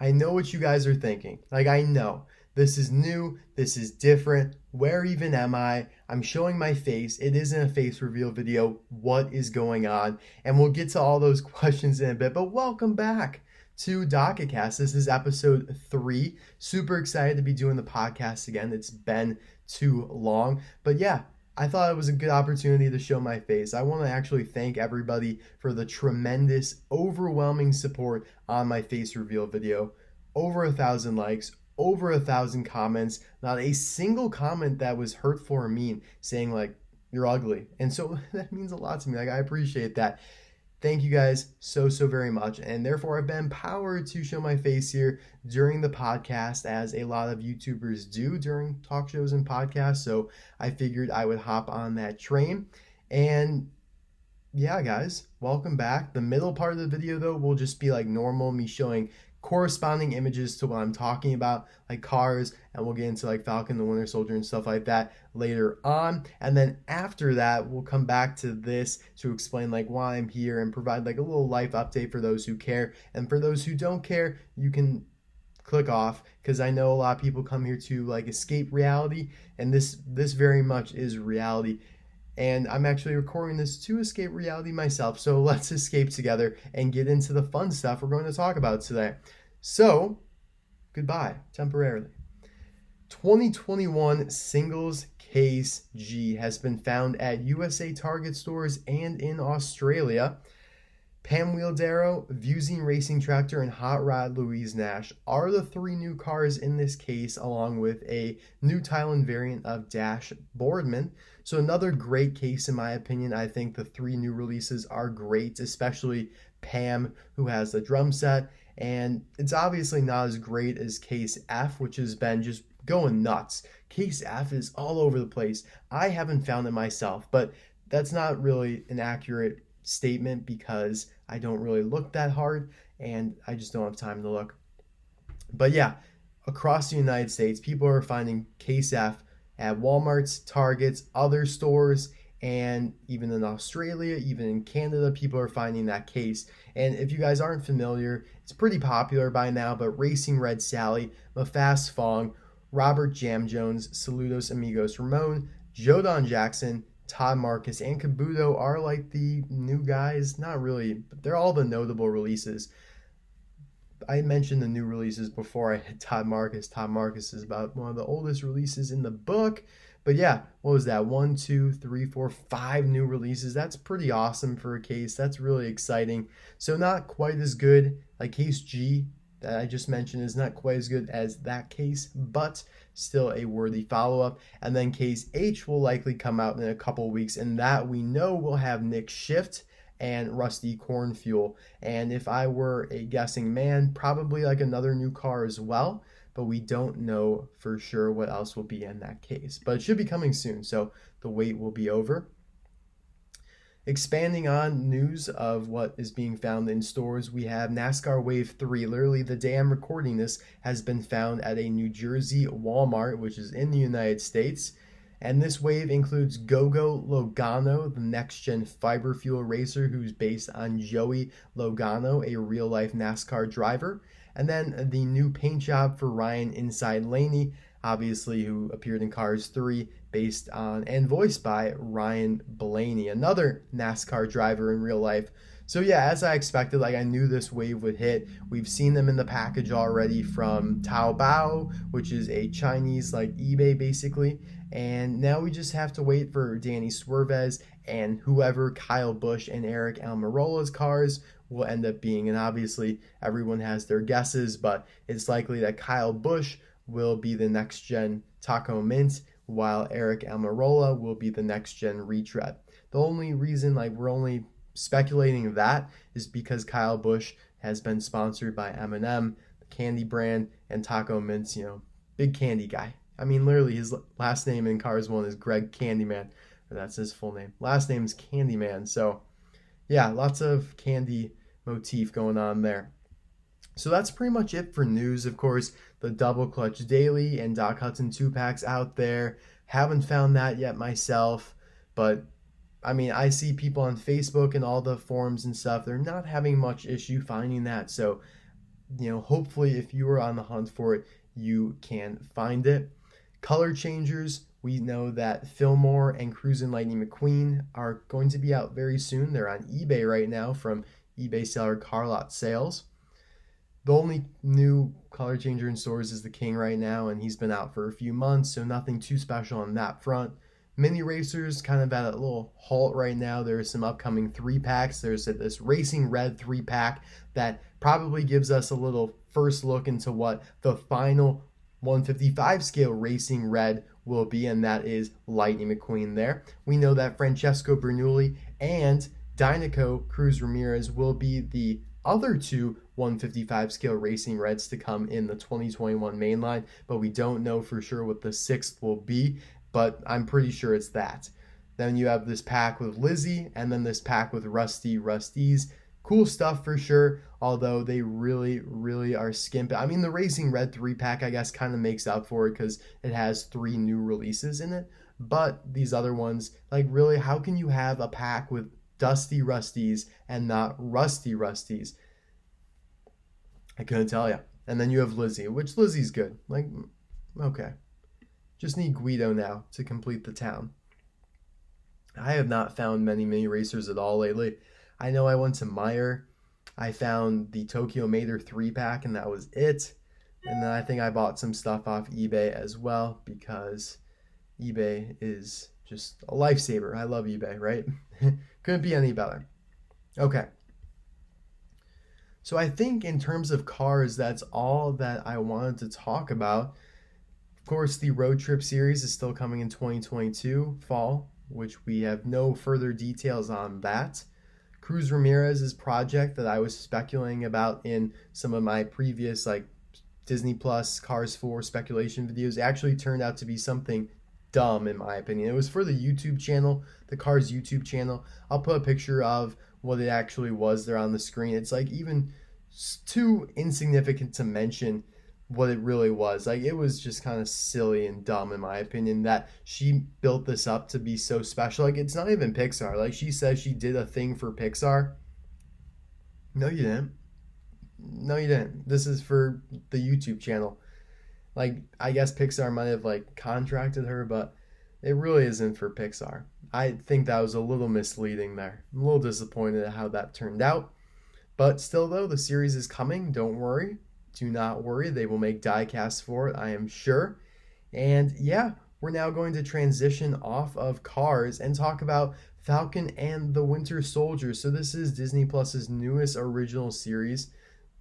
I know what you guys are thinking. Like, I know. This is new. This is different. Where even am I? I'm showing my face. It isn't a face reveal video. What is going on? And we'll get to all those questions in a bit. But welcome back to Docketcast. This is episode 3. Super excited to be doing the podcast again. It's been too long. But yeah, I thought it was a good opportunity to show my face. I want to actually thank everybody for the tremendous, overwhelming support on my face reveal video. Over 1,000 likes, over 1,000 comments, not a single comment that was hurtful or mean, saying like, you're ugly. And so that means a lot to me. Like, I appreciate that. Thank you guys so very much. And therefore, I've been empowered to show my face here during the podcast, as a lot of YouTubers do during talk shows and podcasts. So I figured I would hop on that train. And yeah, guys, welcome back. The middle part of the video, though, will just be like normal, me showing corresponding images to what I'm talking about, like cars, and we'll get into like Falcon, the Winter Soldier, and stuff like that later on. And then after that, we'll come back to this to explain like why I'm here and provide like a little life update for those who care. And for those who don't care, you can click off, because I know a lot of people come here to like escape reality, and this very much is reality. And I'm actually recording this to escape reality myself. So let's escape together and get into the fun stuff we're going to talk about today. So, goodbye, temporarily. 2021 Singles Case G has been found at USA Target stores and in Australia. Pam Wheeldaro, Vuzine Racing Tractor, and Hot Rod Louise Nash are the 3 new cars in this case, along with a new Thailand variant of Dash Boardman. So another great case in my opinion. I think the 3 new releases are great, especially Pam, who has the drum set. And it's obviously not as great as Case F, which has been just going nuts. Case F is all over the place. I haven't found it myself, but that's not really an accurate statement because I don't really look that hard and I just don't have time to look. But yeah, across the United States, people are finding Case F at Walmart's, Targets, other stores, and even in Australia, even in Canada, people are finding that case. And if you guys aren't familiar, it's pretty popular by now, but Racing Red Sally, Mafast Fong, Robert Jam Jones, Saludos Amigos Ramon, Jodon Jackson, Todd Marcus, and Kabuto are like the new guys. Not really, but they're all the notable releases. I mentioned the new releases before I hit Todd Marcus. Todd Marcus is about one of the oldest releases in the book. But yeah, what was that? 1, 2, 3, 4, 5 new releases. That's pretty awesome for a case. That's really exciting. So not quite as good. Like Case G that I just mentioned is not quite as good as that case, but still a worthy follow-up. And then Case H will likely come out in a couple weeks, and that we know will have Nick Shift and Rusty Cornfuel. And if I were a guessing man, probably like another new car as well, but we don't know for sure what else will be in that case. But it should be coming soon, so the wait will be over. Expanding on news of what is being found in stores, we have NASCAR Wave 3. Literally the day I'm recording this has been found at a New Jersey Walmart, which is in the United States. And this wave includes Gogo Logano, the next-gen fiber fuel racer who's based on Joey Logano, a real-life NASCAR driver. And then the new paint job for Ryan Inside Laney, obviously who appeared in Cars 3, based on and voiced by Ryan Blaney, another NASCAR driver in real life. So yeah, as I expected, like I knew this wave would hit. We've seen them in the package already from Taobao, which is a Chinese like eBay basically. And now we just have to wait for Danny Swervez and whoever Kyle Busch and Aric Almirola's cars will end up being. And obviously everyone has their guesses, but it's likely that Kyle Busch will be the next gen Taco Mint, while Aric Almirola will be the next gen retread. The only reason like we're only speculating that is because Kyle Busch has been sponsored by M&M, the candy brand, and Taco Mint's, big candy guy. I mean, literally his last name in Cars 1 is Greg Candyman, or that's his full name. Last name is Candyman. So yeah, lots of candy motif going on there. So that's pretty much it for news. Of course, the Double Clutch Daily and Doc Hudson 2-packs out there. Haven't found that yet myself, but I mean, I see people on Facebook and all the forums and stuff. They're not having much issue finding that. So hopefully if you are on the hunt for it, you can find it. Color changers, we know that Fillmore and Cruisin Lightning McQueen are going to be out very soon. They're on eBay right now from eBay seller Car Lot Sales. The only new color changer in stores is the King right now, and he's been out for a few months, so nothing too special on that front. Mini racers kind of at a little halt right now. There's some upcoming 3-packs. There's this Racing Red 3-pack that probably gives us a little first look into what the final 155 scale Racing Red will be, and that is Lightning McQueen there. We know that Francesco Bernoulli and Dinoco Cruz Ramirez will be the other two 155 scale Racing Reds to come in the 2021 mainline, but we don't know for sure what the sixth will be, but I'm pretty sure it's that. Then you have this pack with Lizzie, and then this pack with Rusties. Cool stuff for sure, although they really, really are skimpy. I mean, the Racing Red 3-pack, I guess, kind of makes up for it because it has 3 new releases in it. But these other ones, like, really, how can you have a pack with Dusty Rusties and not Rusty Rusties? I couldn't tell you. And then you have Lizzie, which Lizzie's good. Like, okay. Just need Guido now to complete the town. I have not found many mini racers at all lately. I know I went to Meijer. I found the Tokyo Mater 3-pack, and that was it. And then I think I bought some stuff off eBay as well because eBay is just a lifesaver. I love eBay, right? Couldn't be any better. Okay. So I think in terms of cars, that's all that I wanted to talk about. Of course, the road trip series is still coming in 2022 fall, which we have no further details on that. Cruz Ramirez's project that I was speculating about in some of my previous Disney Plus Cars 4 speculation videos actually turned out to be something dumb in my opinion. It was for the YouTube channel, the Cars YouTube channel. I'll put a picture of what it actually was there on the screen. It's even too insignificant to mention what it really was. It was just kind of silly and dumb in my opinion that she built this up to be so special. It's not even Pixar. She says she did a thing for Pixar. No, you didn't. No, you didn't. This is for the YouTube channel. I guess Pixar might have contracted her, but it really isn't for Pixar. I think that was a little misleading there. I'm a little disappointed at how that turned out. But still though, the series is coming. Don't worry. Do not worry, they will make diecasts for it, I am sure. And yeah, we're now going to transition off of Cars and talk about Falcon and the Winter Soldier. So this is Disney Plus's newest original series,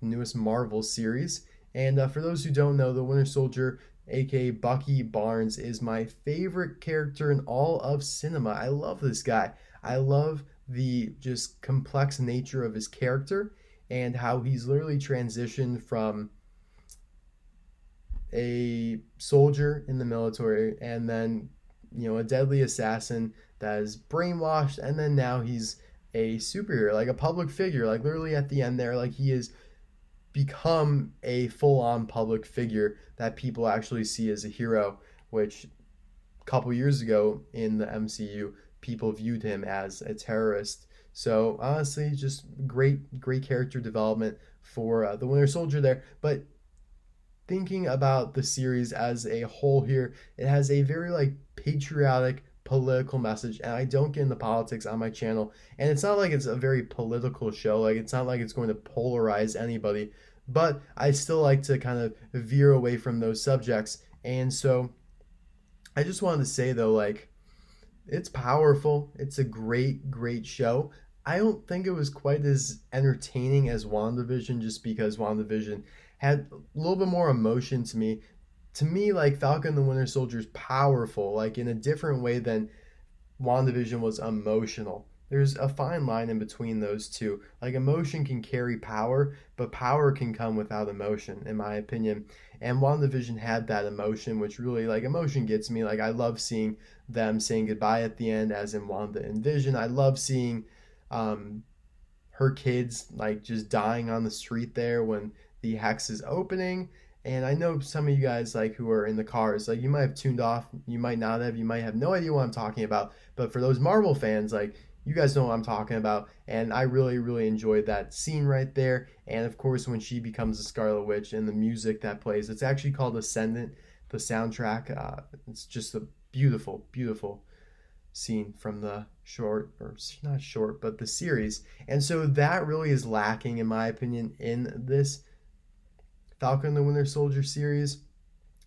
newest Marvel series. And for those who don't know, the Winter Soldier, aka Bucky Barnes, is my favorite character in all of cinema. I love this guy. I love the just complex nature of his character and how he's literally transitioned from a soldier in the military and then, a deadly assassin that is brainwashed, and then now he's a superhero, a public figure, literally at the end there, he has become a full-on public figure that people actually see as a hero, which a couple years ago in the MCU, people viewed him as a terrorist. So honestly, just great character development for the Winter Soldier there. But thinking about the series as a whole here, it has a very patriotic political message, and I don't get into politics on my channel, and it's not it's a very political show. It's not it's going to polarize anybody, but I still like to kind of veer away from those subjects. And so I just wanted to say though, it's powerful. It's a great show. I don't think it was quite as entertaining as WandaVision, just because WandaVision had a little bit more emotion to me. To me, Falcon the Winter Soldier is powerful, in a different way than WandaVision was emotional. There's a fine line in between those two. Emotion can carry power, but power can come without emotion, in my opinion. And WandaVision had that emotion, which really, emotion gets me. I love seeing them saying goodbye at the end, as in Wanda and Vision. I love seeing her kids just dying on the street there when the hex is opening. And I know some of you guys who are in the cars, you might have tuned off, you might not have, you might have no idea what I'm talking about. But for those Marvel fans, you guys know what I'm talking about. And I really, really enjoyed that scene right there. And of course, when she becomes a Scarlet Witch and the music that plays, it's actually called Ascendant, the soundtrack. It's just a beautiful, beautiful scene from the short, or not short, but the series. And so that really is lacking, in my opinion, in this Falcon and the Winter Soldier series,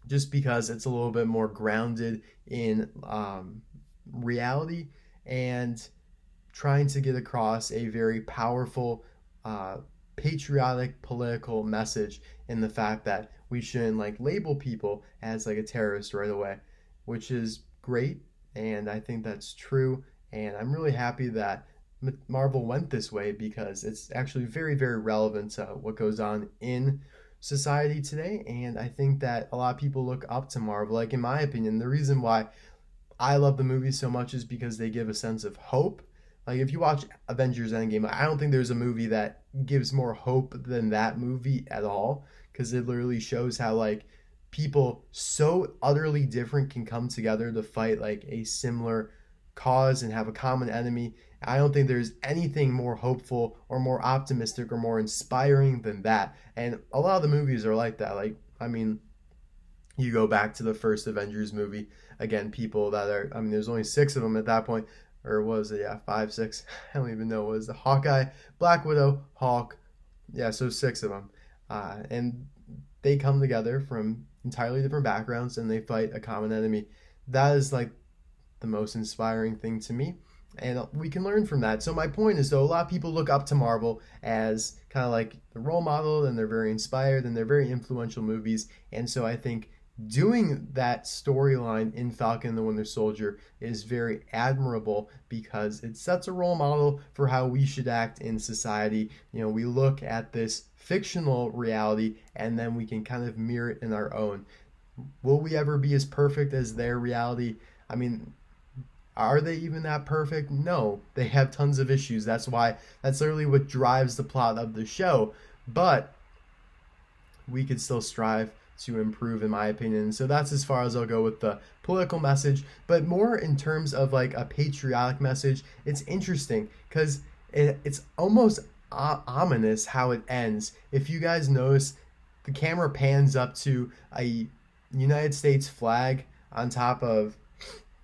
just because it's a little bit more grounded in reality and trying to get across a very powerful, patriotic political message in the fact that we shouldn't like label people as like a terrorist right away, which is great. And I think that's true. And I'm really happy that Marvel went this way, because it's actually very, very relevant to what goes on in society today. And I think that a lot of people look up to Marvel. Like, in my opinion, the reason why I love the movies so much is because they give a sense of hope. Like, if you watch Avengers Endgame, I don't think there's a movie that gives more hope than that movie at all, because it literally shows how, like, people so utterly different can come together to fight like a similar cause and have a common enemy. I don't think there's anything more hopeful or more optimistic or more inspiring than that. And a lot of the movies are like that. Like, I mean, you go back to the first Avengers movie, again, people that are, I mean, there's only 6 of them at that point, or was it, yeah, 5, 6, I don't even know, was the Hawkeye, Black Widow, Hulk, yeah, so 6 of them. And they come together from entirely different backgrounds and they fight a common enemy. That is like the most inspiring thing to me, and we can learn from that. So my point is, though, a lot of people look up to Marvel as kind of like the role model, and they're very inspired and they're very influential movies. And so I think doing that storyline in Falcon and the Winter Soldier is very admirable, because it sets a role model for how we should act in society. You know, we look at this fictional reality and then we can kind of mirror it in our own. Will we ever be as perfect as their reality? I mean, are they even that perfect? No, they have tons of issues. That's literally what drives the plot of the show. But we could still strive to improve, in my opinion. So that's as far as I'll go with the political message. But more in terms of like a patriotic message, it's interesting because it's almost ominous how it ends. If you guys notice, the camera pans up to a United States flag on top of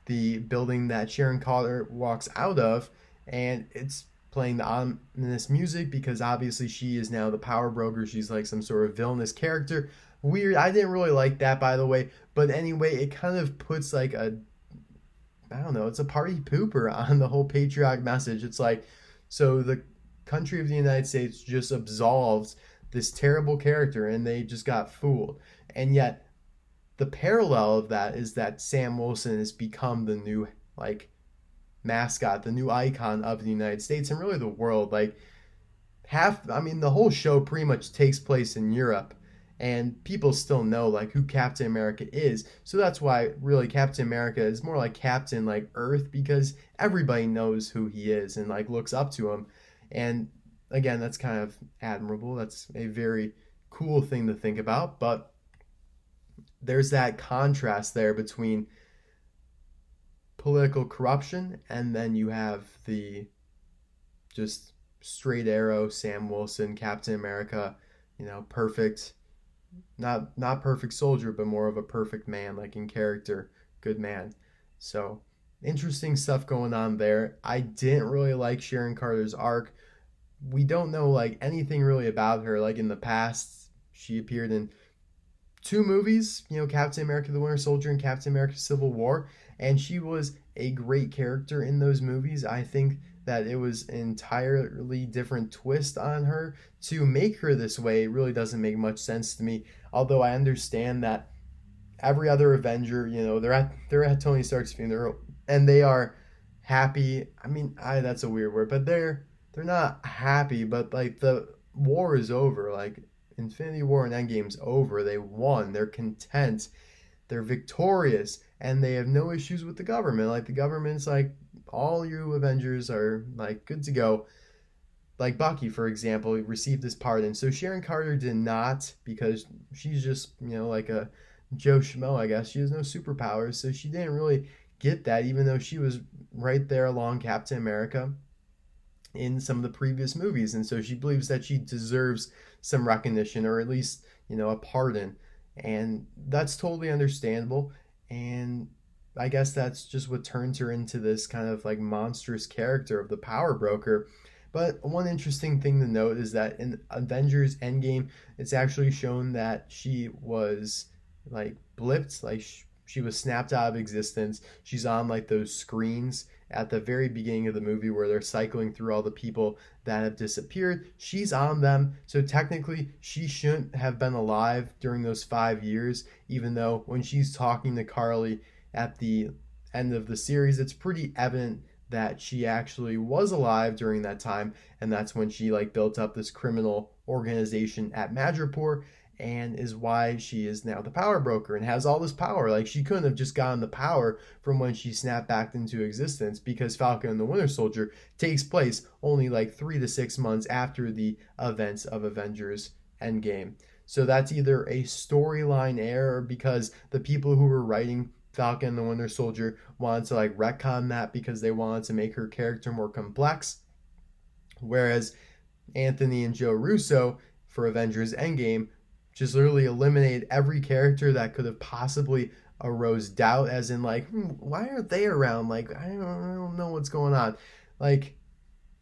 the building that Sharon Carter walks out of, and it's playing the ominous music because obviously she is now the power broker. She's like some sort of villainous character. Weird. I didn't really like that, by the way. But anyway, it kind of puts like I don't know, it's a party pooper on the whole patriotic message. It's like, so the country of the United States just absolved this terrible character and they just got fooled. And yet the parallel of that is that Sam Wilson has become the new like mascot, the new icon of the United States and really the world. Like the whole show pretty much takes place in Europe, and people still know like who Captain America is. So that's why really Captain America is more like Captain like Earth, because everybody knows who he is and like looks up to him. And again, that's kind of admirable. That's a very cool thing to think about. But there's that contrast there between political corruption and then you have the just straight arrow Sam Wilson, Captain America, perfect, not perfect soldier, but more of a perfect man, like in character, good man. So interesting stuff going on there. I didn't really like Sharon Carter's arc. We don't know like anything really about her. Like in the past, she appeared in 2 movies, Captain America the Winter Soldier and Captain America Civil War, and she was a great character in those movies. I think that it was an entirely different twist on her. To make her this way really doesn't make much sense to me, although I understand that every other Avenger, they're at Tony Stark's funeral and they are happy. I mean, that's a weird word, but they're not happy, but like the war is over. Like Infinity War and Endgame's over. They won. They're content. They're victorious, and they have no issues with the government. Like the government's like, all you Avengers are like good to go. Like Bucky, for example, received his pardon. So Sharon Carter did not, because she's just like a Joe Schmo, I guess. She has no superpowers, so she didn't really get that, even though she was right there along Captain America. in some of the previous movies. And so she believes that she deserves some recognition, or at least, a pardon. And that's totally understandable. And I guess that's just what turns her into this kind of like monstrous character of the power broker. But one interesting thing to note is that in Avengers Endgame, it's actually shown that she was like blipped, like she was snapped out of existence. She's on like those screens at the very beginning of the movie where they're cycling through all the people that have disappeared. She's on them, so technically she shouldn't have been alive during those 5 years, even though when she's talking to Carly at the end of the series, it's pretty evident that she actually was alive during that time, and that's when she like built up this criminal organization at Madripoor, and is why she is now the power broker and has all this power. Like, she couldn't have just gotten the power from when she snapped back into existence, because Falcon and the Winter Soldier takes place only like 3 to 6 months after the events of Avengers Endgame. So that's either a storyline error, because the people who were writing Falcon and the Winter Soldier wanted to like retcon that because they wanted to make her character more complex, whereas Anthony and Joe Russo for Avengers Endgame just literally eliminated every character that could have possibly arose doubt, as in like, why aren't they around? Like, I don't know what's going on. Like,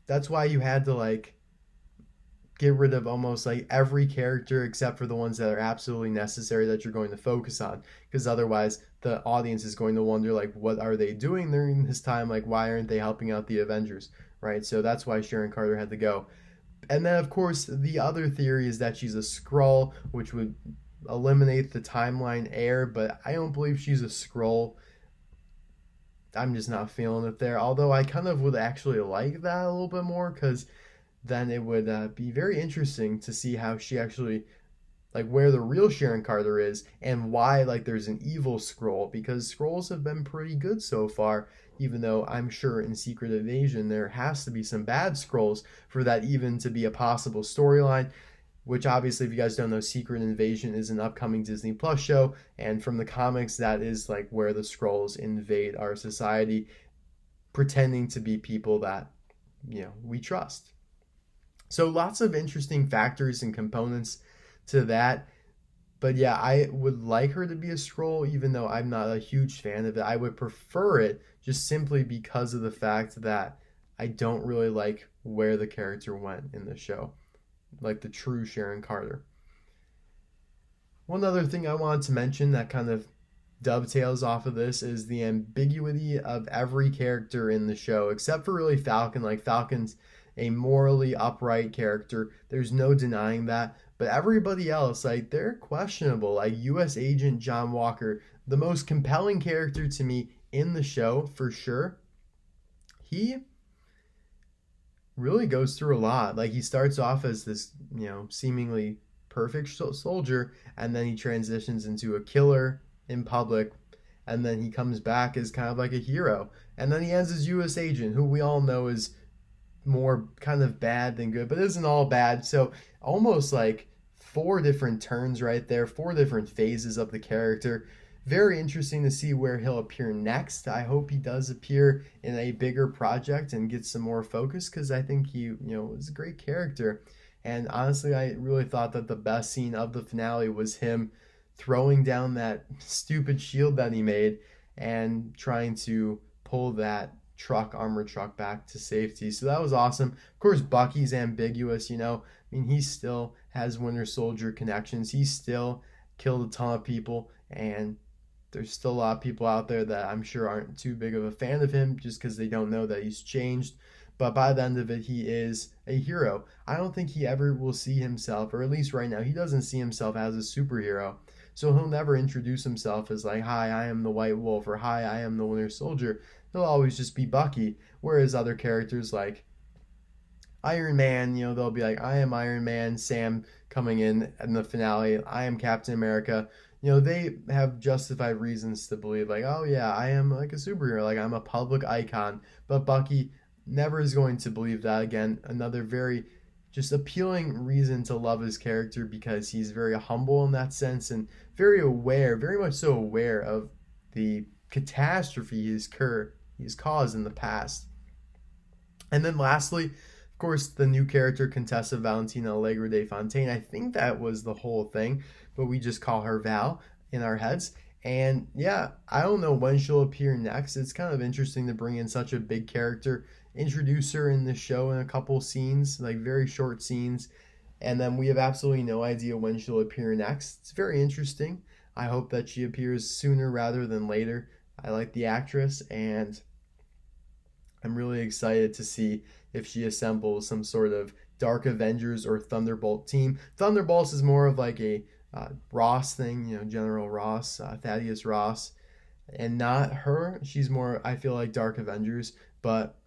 that's why you had to like get rid of almost like every character except for the ones that are absolutely necessary that you're going to focus on, because otherwise the audience is going to wonder like, what are they doing during this time? Like, why aren't they helping out the Avengers, right? So that's why Sharon Carter had to go. And then, of course, the other theory is that she's a Skrull, which would eliminate the timeline error, but I don't believe she's a Skrull. I'm just not feeling it there. Although I kind of would actually like that a little bit more, because then it would be very interesting to see how she actually, like, where the real Sharon Carter is, and why, like, there's an evil Skrull, because Skrulls have been pretty good so far, even though I'm sure in Secret Invasion there has to be some bad Skrulls for that even to be a possible storyline, which obviously, if you guys don't know, Secret Invasion is an upcoming Disney Plus show, and from the comics, that is like where the Skrulls invade our society, pretending to be people that, we trust. So lots of interesting factors and components to that. But yeah, I would like her to be a Skrull, even though I'm not a huge fan of it. I would prefer it just simply because of the fact that I don't really like where the character went in the show, like the true Sharon Carter. One other thing I wanted to mention that kind of dovetails off of this is the ambiguity of every character in the show, except for really Falcon. Like, Falcon's a morally upright character. There's no denying that. But everybody else, like, they're questionable. Like, U.S. Agent John Walker, the most compelling character to me in the show, for sure. He really goes through a lot. Like, he starts off as this, seemingly perfect soldier, and then he transitions into a killer in public, and then he comes back as kind of like a hero. And then he ends as U.S. Agent, who we all know is more kind of bad than good, but isn't all bad. So almost like 4 different turns right there, 4 different phases of the character. Very interesting to see where he'll appear next. I hope he does appear in a bigger project and get some more focus, because I think he, is a great character. And honestly, I really thought that the best scene of the finale was him throwing down that stupid shield that he made and trying to pull that armored truck back to safety. So that was awesome. Of course, Bucky's ambiguous, he still has Winter Soldier connections. He still killed a ton of people, and there's still a lot of people out there that I'm sure aren't too big of a fan of him just because they don't know that he's changed. But by the end of it, he is a hero. I don't think he ever will see himself, or at least right now, he doesn't see himself as a superhero. So he'll never introduce himself as like, hi, I am the White Wolf, or hi, I am the Winter Soldier. He'll always just be Bucky. Whereas other characters like Iron Man, they'll be like, I am Iron Man. Sam coming in the finale, I am Captain America. They have justified reasons to believe like, oh yeah, I am like a superhero, like I'm a public icon. But Bucky never is going to believe that. Again, another very just appealing reason to love his character, because he's very humble in that sense, and very aware, very much so aware of the catastrophe he's caused in the past. And then lastly, Of course, the new character Contessa Valentina Allegra de Fontaine, I think that was the whole thing, but we just call her Val in our heads. And yeah, I don't know when she'll appear next. It's kind of interesting to bring in such a big character, introduce her in the show in a couple scenes, like very short scenes, and then we have absolutely no idea when she'll appear next. It's very interesting. I hope that she appears sooner rather than later. I like the actress, and I'm really excited to see if she assembles some sort of Dark Avengers or Thunderbolt team. Thunderbolts is more of like a Ross thing, General Ross, Thaddeus Ross, and not her. She's more, I feel like, Dark Avengers, but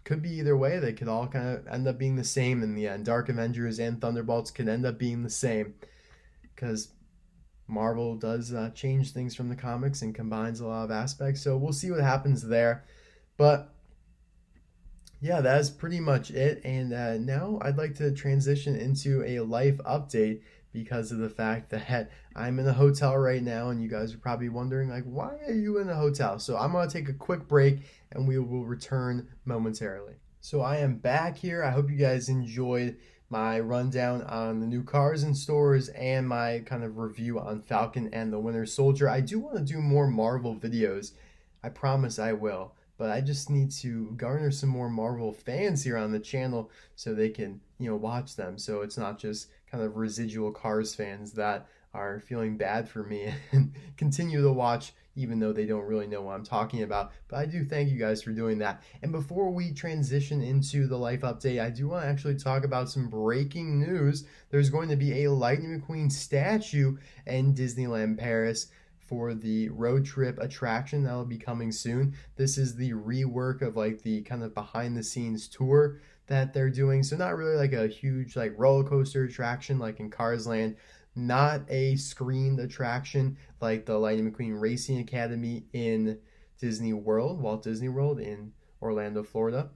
could be either way. They could all kind of end up being the same in the end. Dark Avengers and Thunderbolts could end up being the same because Marvel does change things from the comics and combines a lot of aspects. So we'll see what happens there. But yeah, that is pretty much it. And now I'd like to transition into a life update because of the fact that I'm in a hotel right now, and you guys are probably wondering, like, why are you in a hotel? So I'm going to take a quick break, and we will return momentarily. So I am back here. I hope you guys enjoyed my rundown on the new cars in stores and my kind of review on Falcon and the Winter Soldier. I do want to do more Marvel videos. I promise I will. But I just need to garner some more Marvel fans here on the channel so they can, watch them. So it's not just kind of residual Cars fans that are feeling bad for me and continue to watch even though they don't really know what I'm talking about. But I do thank you guys for doing that. And before we transition into the life update, I do want to actually talk about some breaking news. There's going to be a Lightning McQueen statue in Disneyland Paris for the road trip attraction that will be coming soon. This is the rework of like the kind of behind the scenes tour that they're doing. So not really like a huge like roller coaster attraction like in Cars Land, not a screened attraction like the Lightning McQueen Racing Academy in Disney World, Walt Disney World in Orlando, Florida.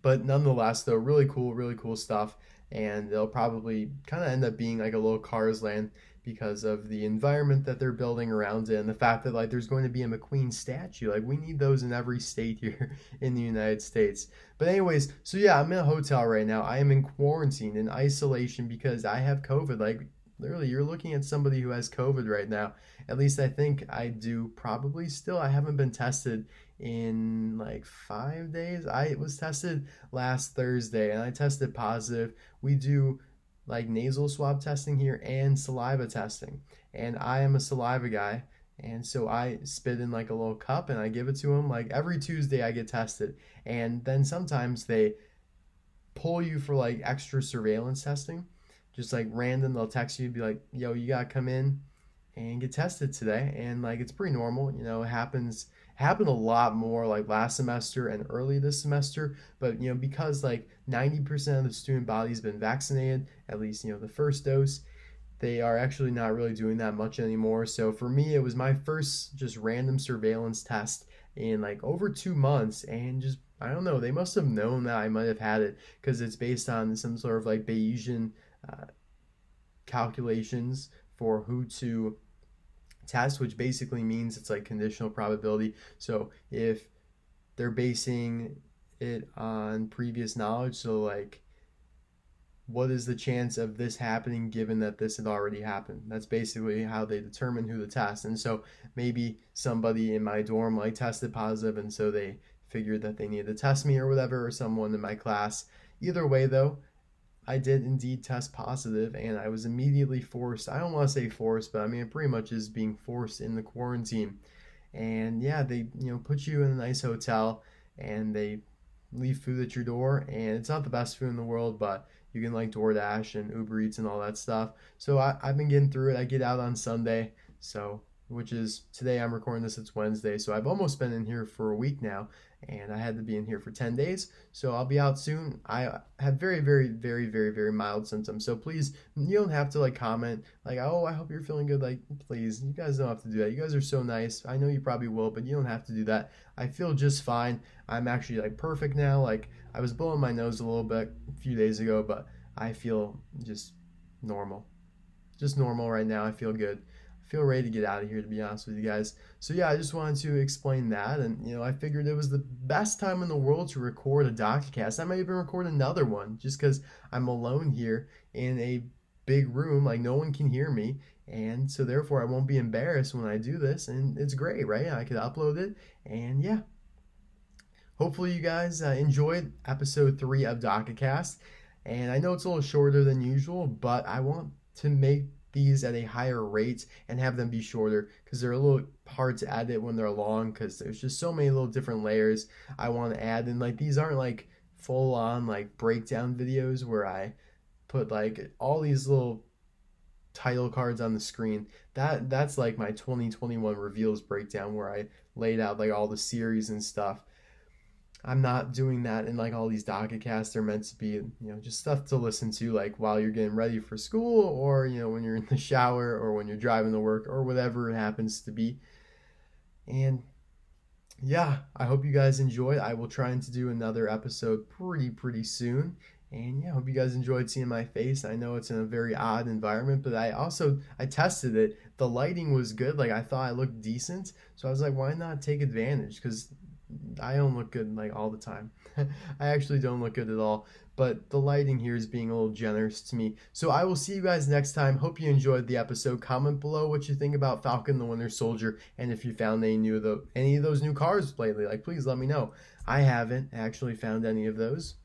But nonetheless, though, really cool stuff. And they'll probably kind of end up being like a little Cars Land because of the environment that they're building around it and the fact that like there's going to be a McQueen statue. Like we need those in every state here in the United States. But anyways, so yeah, I'm in a hotel right now. I am in quarantine, in isolation because I have COVID. Like literally, you're looking at somebody who has COVID right now. At least I think I do probably still. I haven't been tested in like 5 days. I was tested last Thursday and I tested positive. We do like nasal swab testing here and saliva testing. And I am a saliva guy. And so I spit in like a little cup and I give it to them. Like every Tuesday I get tested. And then sometimes they pull you for like extra surveillance testing. Just like random, they'll text you, be like, yo, you gotta come in and get tested today. And like it's pretty normal, it happened a lot more like last semester and early this semester, but because like 90% of the student body has been vaccinated, at least the first dose, they are actually not really doing that much anymore. So for me, it was my first just random surveillance test in like over 2 months, and just I don't know, they must have known that I might have had it because it's based on some sort of like Bayesian calculations for who to test, which basically means it's like conditional probability. So if they're basing it on previous knowledge, so like what is the chance of this happening given that this had already happened? That's basically how they determine who to test. And so maybe somebody in my dorm like tested positive, and so they figured that they needed to test me or whatever, or someone in my class. Either way though, I did indeed test positive, and I was immediately forced. I don't want to say forced, but I mean, it pretty much is being forced in the quarantine. And yeah, they, put you in a nice hotel and they leave food at your door, and it's not the best food in the world, but you can like DoorDash and Uber Eats and all that stuff. So I've been getting through it. I get out on Sunday, which is today. I'm recording this, it's Wednesday, so I've almost been in here for a week now, and I had to be in here for 10 days, so I'll be out soon. I have very, very, very, very, very mild symptoms, so please, you don't have to like comment like, oh, I hope you're feeling good. Like, please, you guys don't have to do that. You guys are so nice. I know you probably will, but you don't have to do that. I feel just fine. I'm actually like perfect now. Like, I was blowing my nose a little bit a few days ago, but I feel just normal right now. I feel good. feel ready to get out of here, to be honest with you guys. So yeah, I just wanted to explain that, and I figured it was the best time in the world to record a Docketcast. I might even record another one just because I'm alone here in a big room, like no one can hear me, and so therefore I won't be embarrassed when I do this, and it's great, right? I could upload it, and yeah. Hopefully you guys enjoyed episode 3 of Docketcast, and I know it's a little shorter than usual, but I want to make these at a higher rate and have them be shorter because they're a little hard to edit when they're long because there's just so many little different layers I want to add, and like these aren't like full on like breakdown videos where I put like all these little title cards on the screen. That's like my 2021 reveals breakdown where I laid out like all the series and stuff. I'm not doing that in like all these Docketcasts. They're meant to be, just stuff to listen to like while you're getting ready for school, or when you're in the shower, or when you're driving to work, or whatever it happens to be. And yeah, I hope you guys enjoyed. I will try to do another episode pretty soon. And yeah, I hope you guys enjoyed seeing my face. I know it's in a very odd environment, but I tested it. The lighting was good. Like I thought I looked decent. So I was like, why not take advantage? Because I don't look good like all the time. I actually don't look good at all. But the lighting here is being a little generous to me. So I will see you guys next time. Hope you enjoyed the episode. Comment below what you think about Falcon the Winter Soldier, and if you found any of those new cars lately. Like, please let me know. I haven't actually found any of those.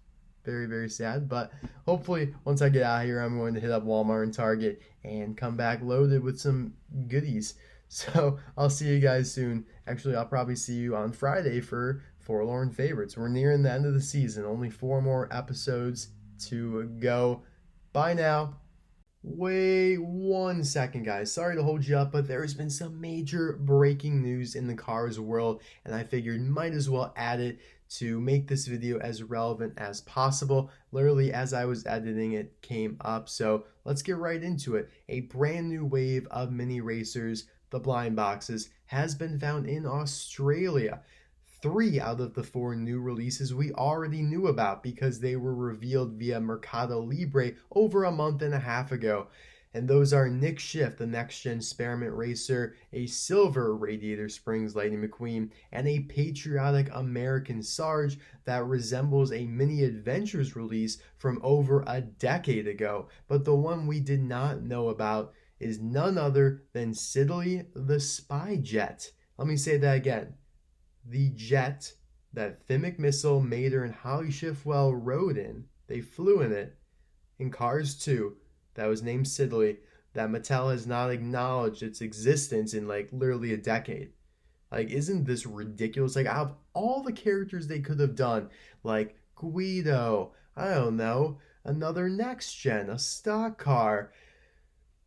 Very sad, but hopefully once I get out of here, I'm going to hit up Walmart and Target and come back loaded with some goodies. So I'll see you guys soon. Actually, I'll probably see you on Friday for Forlorn Favorites. We're nearing the end of the season. Only 4 more episodes to go. Bye now. Wait 1 second, guys. Sorry to hold you up, but there has been some major breaking news in the cars world, and I figured might as well add it to make this video as relevant as possible. Literally, as I was editing, it came up. So let's get right into it. A brand new wave of mini racers, the blind boxes, has been found in Australia. 3 out of the 4 new releases we already knew about because they were revealed via Mercado Libre over a month and a half ago. And those are Nick Schiff, the next-gen Spearmint Racer, a silver Radiator Springs Lightning McQueen, and a patriotic American Sarge that resembles a Mini Adventures release from over a decade ago. But the one we did not know about is none other than Siddeley the Spy Jet. Let me say that again. The jet that Finn Missile, Mater, and Holly Schiffwell rode in, they flew in it, in Cars 2, that was named Siddeley, that Mattel has not acknowledged its existence in like literally a decade. Like, isn't this ridiculous? Like, out of all the characters they could have done, like Guido, I don't know, another next gen, a stock car,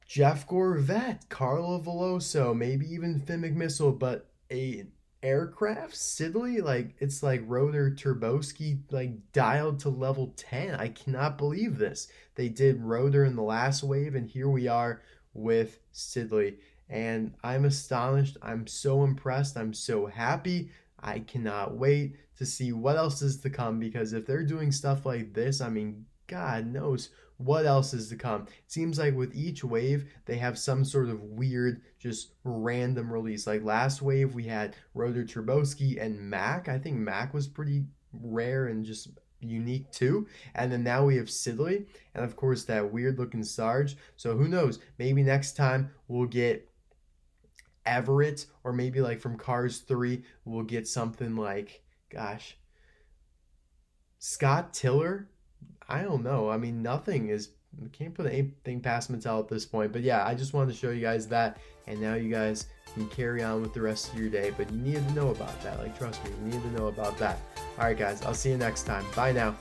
Jeff Gorvette, Carlo Veloso, maybe even Finn McMissile, but a aircraft Siddeley, like it's like Rotor Turbowski like dialed to level 10. I cannot believe this. They did Rotor in the last wave, and here we are with Siddeley, and I'm astonished. I'm so impressed. I'm so happy. I cannot wait to see what else is to come, because if they're doing stuff like this, I mean, God knows what else is to come. It seems like with each wave, they have some sort of weird, just random release. Like last wave, we had Rotor Turbowski and Mac. I think Mac was pretty rare and just unique too. And then now we have Siddeley, and of course that weird looking Sarge. So who knows? Maybe next time we'll get Everett, or maybe like from Cars 3, we'll get something like, gosh, Scott Tiller. I don't know. I mean, we can't put anything past Mattel at this point. But yeah, I just wanted to show you guys that. And now you guys can carry on with the rest of your day. But you needed to know about that. Like, trust me, you needed to know about that. All right, guys. I'll see you next time. Bye now.